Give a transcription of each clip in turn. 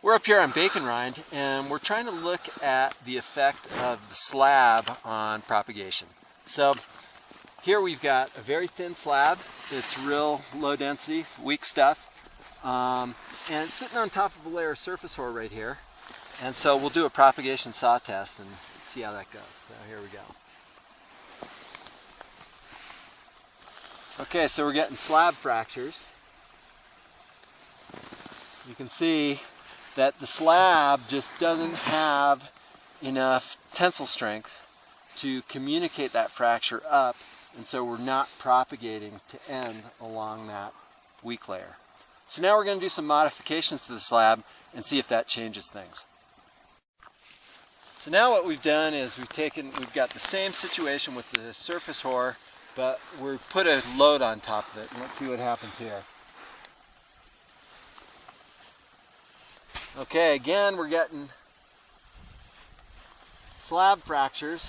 We're up here on bacon rind, and we're trying to look at the effect of the slab on propagation. So here we've got a very thin slab. It's real low density, weak stuff, and it's sitting on top of a layer of surface hoar right here. And so we'll do a propagation saw test and see how that goes. So here we go. Okay, so we're getting slab fractures. You can see that the slab just doesn't have enough tensile strength to communicate that fracture up, and so we're not propagating to end along that weak layer. So now we're going to do some modifications to the slab and see if that changes things. So now what we've done is we've got the same situation with the surface hoar, but we put a load on top of it, and let's see what happens here. Okay, again we're getting slab fractures,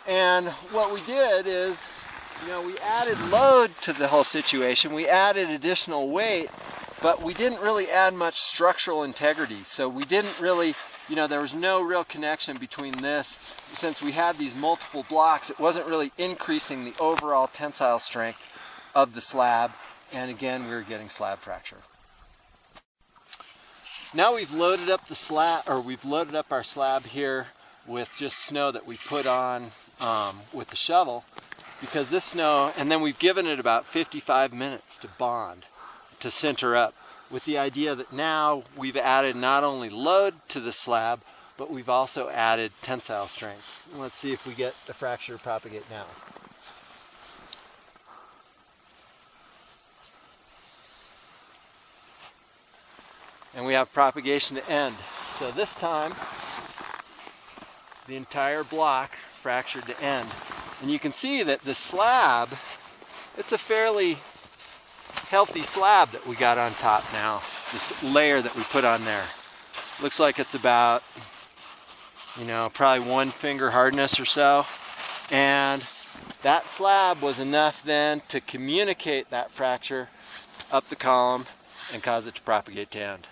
and what we did is, we added load to the whole situation. We added additional weight, but we didn't really add much structural integrity. So we didn't really, there was no real connection between this. Since we had these multiple blocks, it wasn't really increasing the overall tensile strength of the slab, and again we were getting slab fracture. Now we've loaded up the slab, or we've loaded up our slab here with just snow that we put on with the shovel, because this snow, and then we've given it about 55 minutes to bond, to sinter up, with the idea that now we've added not only load to the slab, but we've also added tensile strength. Let's see if we get the fracture to propagate now. And we have propagation to end. So this time, the entire block fractured to end. And you can see that the slab, it's a fairly healthy slab that we got on top now. This layer that we put on there. Looks like it's about, probably 1 finger hardness or so. And that slab was enough then to communicate that fracture up the column and cause it to propagate to end.